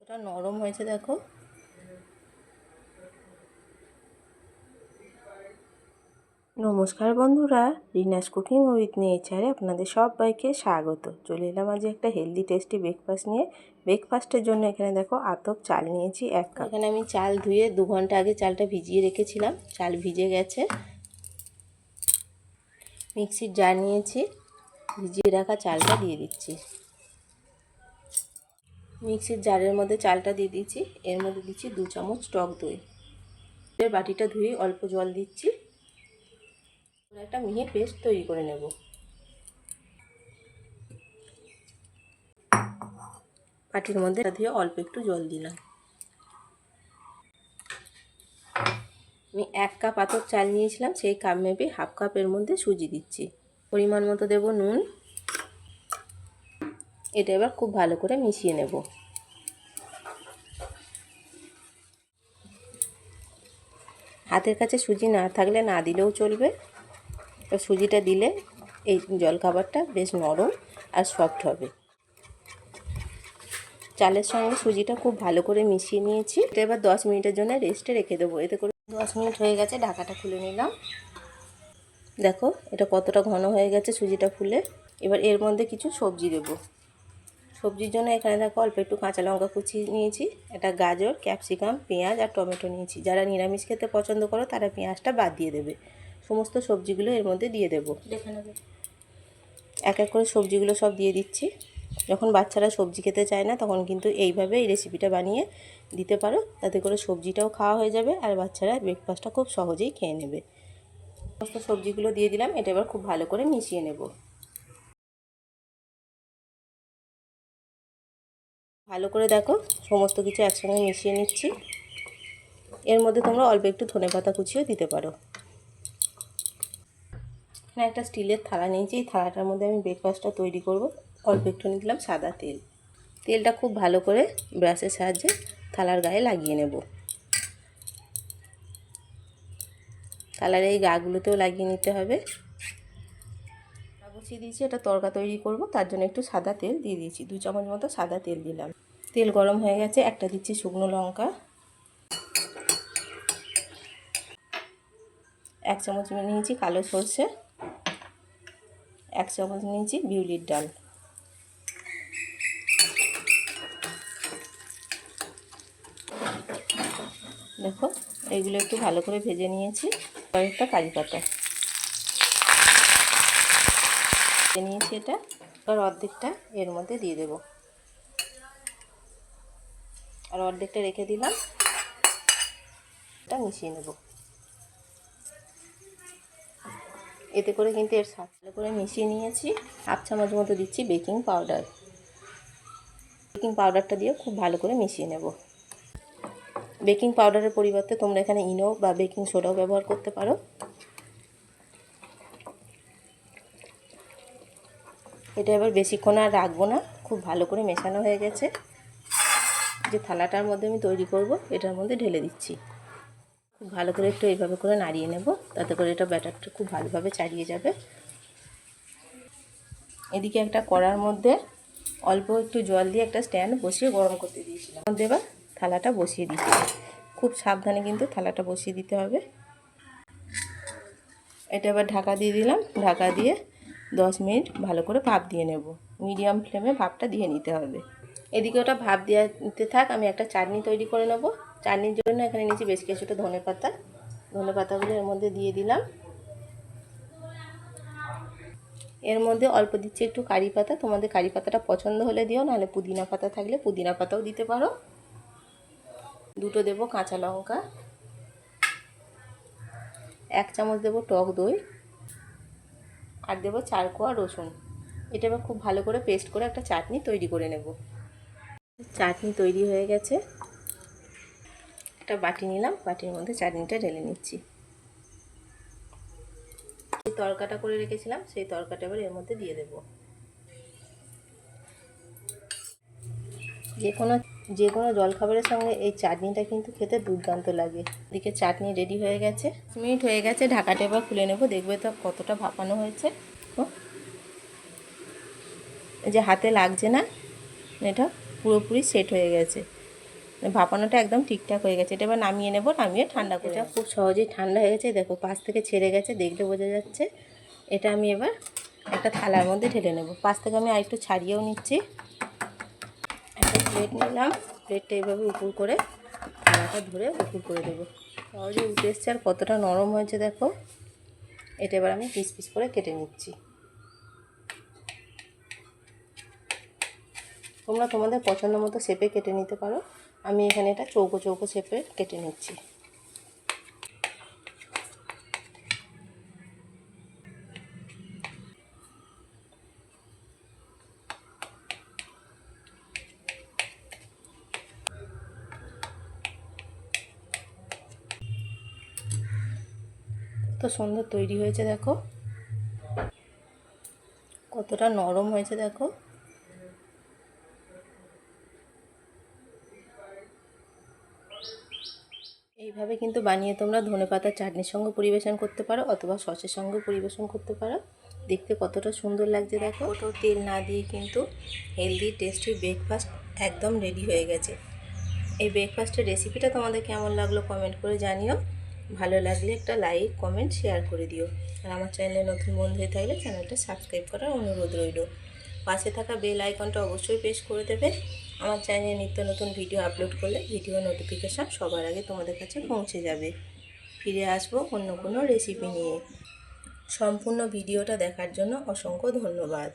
ওটা নরম হয়েছে দেখো। নমস্কার বন্ধুরা, রিনাস কুকিং উইথ নেচারে আপনাদের সবাইকে স্বাগত। চলে এলাম আজ একটা হেলদি টেস্টি ব্রেকফাস্ট নিয়ে। ব্রেকফাস্টের জন্য এখানে দেখো আতপ চাল নিয়েছি 1 কাপ। এখানে আমি চাল ধুয়ে 2 ঘন্টা আগে চালটা ভিজিয়ে রেখেছিলাম। চাল ভিজে গেছে। মিক্সির জার নিয়েছি, ভিজিয়ে রাখা চালটা দিয়ে দিচ্ছি। মিক্সির জারের মধ্যে চালটা দিয়ে দিচ্ছি। এর মধ্যে দিচ্ছি 2 চামচ টক দই। বাটিটা ধুয়ে অল্প জল দিচ্ছি। একটা মিহি পেস্ট তৈরি করে নেব। বাটির মধ্যে দিয়ে অল্প একটু জল দিলাম। আমি 1 কাপ আতপ চাল নিয়েছিলাম, সেই কাপ মেপে হাফ কাপের মধ্যে সুজি দিচ্ছি। পরিমাণ মতো দেব নুন। এটা এবার খুব ভালো করে মিশিয়ে নেব। হাতের কাছে সুজি না থাকলে না দিলেও চলবে। তো সুজিটা দিলে এই জলখাবারটা বেশ নরম আর সফট হবে। চালের সঙ্গে সুজিটা খুব ভালো করে মিশিয়ে নিয়েছি। এটা এবার 10 মিনিটের জন্য রেস্টে রেখে দেবো। এতে করে 10 মিনিট হয়ে গেছে, ঢাকাটা খুলে নিলাম। দেখো এটা কতটা ঘন হয়ে গেছে সুজিটা ফুলে। এবার এর মধ্যে কিছু সবজি দেব। সবজির জন্য এখানে দেখো অল্প একটু কাঁচা লঙ্কা কুচি নিয়েছি, একটা গাজর, ক্যাপসিকাম, পেঁয়াজ আর টমেটো নিয়েছি। যারা নিরামিষ খেতে পছন্দ করো তারা পেঁয়াজটা বাদ দিয়ে দেবে। সমস্ত সবজিগুলো এর মধ্যে দিয়ে দেবো। দেখে নেবে। এক এক করে সবজিগুলো সব দিয়ে দিচ্ছি। যখন বাচ্চারা সবজি খেতে চায় না তখন কিন্তু এইভাবে এই রেসিপিটা বানিয়ে দিতে পারো। তাতে করে সবজিটাও খাওয়া হয়ে যাবে আর বাচ্চারা ব্রেকফাস্টটা খুব সহজেই খেয়ে নেবে। সমস্ত সবজিগুলো দিয়ে দিলাম। এটা এবার খুব ভালো করে মিশিয়ে নেব। ভালো করে দেখো সমস্ত কিছু একসঙ্গে মিশিয়ে নিচ্ছি। এর মধ্যে তোমরা অল্প একটু ধনেপাতা কুচিও দিতে পারো। এখানে একটা স্টিলের থালা নিয়েছি। এই থালাটার মধ্যে আমি ব্রেকফাস্টটা তৈরি করব। অল্প একটু নিয়ে দিলাম সাদা তেল। তেলটা খুব ভালো করে ব্রাশের সাহায্যে থালার গায়ে লাগিয়ে নেব। থালার এই গাগুলোতেও লাগিয়ে নিতে হবে। বসিয়ে দিয়েছি, এটা তড়কা তৈরি করব। তার জন্য একটু সাদা তেল দিয়ে দিয়েছি। 2 চামচ মতো সাদা তেল দিলাম। তেল গরম হয়ে গেছে। একটা দিচ্ছি শুকনো লঙ্কা, 1 চামচ নিয়েছি কালো সরষে, 1 চামচ নিয়েছি বিউলির ডাল। দেখো এইগুলো একটু ভালো করে ভেজে নিয়েছি। কয়েকটা কারি পাতা নিয়েছি। এটা আর অর্ধেকটা এর মধ্যে দিয়ে দেব আর অর্ধেকটা রেখে দিলাম। এটা মিশিয়ে নেব। এতে করে কিন্তু এর স্বাদ ভালো করে মিশিয়ে নিয়েছি। হাফ চামচ মতো দিচ্ছি বেকিং পাউডার। বেকিং পাউডারটা দিয়ে খুব ভালো করে মিশিয়ে নেব। বেকিং পাউডারের পরিবর্তে তোমরা এখানে ইনো বা বেকিং সোডাও ব্যবহার করতে পারো। এটা এবার বেশিক্ষণ আর রাখবো না, খুব ভালো করে মেশানো হয়ে গেছে। যে থালাটার মধ্যে আমি তৈরি করব এটার মধ্যে ঢেলে দিচ্ছি। খুব ভালো করে একটু এইভাবে করে নাড়িয়ে নেব, তাতে করে এটা ব্যাটারটা খুব ভালোভাবে ছাড়িয়ে যাবে। এদিকে একটা কড়ার মধ্যে অল্প একটু জল দিয়ে একটা স্ট্যান্ড বসিয়ে গরম করতে দিয়েছিলাম। মধ্যে এবার থালাটা বসিয়ে দিচ্ছি। খুব সাবধানে কিন্তু থালাটা বসিয়ে দিতে হবে। এটা এবার ঢাকা দিয়ে দিলাম। ঢাকা দিয়ে 10 মিনিট ভালো করে ভাপ দিয়ে নেব। মিডিয়াম ফ্লেমে ভাপটা দিয়ে নিতে হবে। এদিকে ওটা ভাপ দিতে থাক, আমি একটা চাটনি তৈরি করে নেব। চাটনির জন্য এখানে নিচে বেশ কিছুটা ধনেপাতা। ধনেপাতাগুলো এর মধ্যে দিয়ে দিলাম। এর মধ্যে অল্প দিচ্ছি একটু কারি পাতা। তোমাদের কারি পাতাটা পছন্দ হলে দিও, নাহলে পুদিনা পাতা থাকলে পুদিনা পাতাও দিতে পারো। 2টো দেবো কাঁচা লঙ্কা, 1 চামচ দেবো টক দই আর দেবো 4 কোয়া রসুন। এটা এবার খুব ভালো করে পেস্ট করে একটা চাটনি তৈরি করে নেব। চাটনি তৈরি হয়ে গেছে। একটা বাটি নিলাম, বাটির মধ্যে চাটনিটা ঢেলে নিচ্ছি। যে তরকাটা করে রেখেছিলাম সেই তরকাটা এবার এর মধ্যে দিয়ে দেব। যে কোনো জলখাবারের সঙ্গে এই চাটনিটা কিন্তু খেতে দুর্দান্ত লাগে। এদিকে চাটনি রেডি হয়ে গেছে। 10 মিনিট হয়ে গেছে, ঢাকাটা এবার খুলে নেব। দেখবে তো কতটা ভাপানো হয়েছে। এই যে হাতে লাগছে না, এটা পুরোপুরি সেট হয়ে গেছে। ভাপানোটা একদম ঠিকঠাক হয়ে গেছে। এটা এবার নামিয়ে নেব, নামিয়ে ঠান্ডা করে। এটা খুব সহজেই ঠান্ডা হয়ে গেছে, দেখো পাশ থেকে ছেড়ে গেছে, দেখলে বোঝা যাচ্ছে। এটা আমি এবার একটা থালার মধ্যে ঢেলে নেব। পাশ থেকে আমি আরেকটু ছাড়িয়েও নিচ্ছি। একটা প্লেট নিলাম, প্লেটটা এইভাবে উপর করে থালাটা ধরে উপর করে দেবো। সহজে উঠে এসছে, আর কতটা নরম হয়েছে দেখো। এটা এবার আমি পিস পিস করে কেটে নিচ্ছি। তোমরা তোমাদের পছন্দ মতো শেপে কেটে নিতে পারো। আমি এখানে এটা চৌকো চৌকো শেপে কেটে নিচ্ছি। তো সুন্দর তৈরি হয়েছে দেখো, কতটা নরম হয়েছে দেখো। এইভাবে কিন্তু বানিয়ে তোমরা ধনেপাতার চাটনির সঙ্গে পরিবেশন করতে পারো, অথবা সসের সঙ্গে পরিবেশন করতে পারো। দেখতে কতটা সুন্দর লাগছে দেখো। ওটাও তেল না দিয়ে কিন্তু হেলদি টেস্টি ব্রেকফাস্ট একদম রেডি হয়ে গেছে। এই ব্রেকফাস্টের রেসিপিটা তোমাদের কেমন লাগলো কমেন্ট করে জানিও। ভালো লাগলে একটা লাইক কমেন্ট শেয়ার করে দিও। আর আমার চ্যানেলে নতুন বন্ধু হয়ে থাকলে চ্যানেলটা সাবস্ক্রাইব করার অনুরোধ রইল। পাশে থাকা বেল আইকনটা অবশ্যই প্রেস করে দেবে। আমার চ্যানেলে নিত্য নতুন ভিডিও আপলোড করলে ভিডিও নোটিফিকেশান সবার আগে তোমাদের কাছে পৌঁছে যাবে। ফিরে আসবো অন্য কোনো রেসিপি নিয়ে। সম্পূর্ণ ভিডিওটা দেখার জন্য অসংখ্য ধন্যবাদ।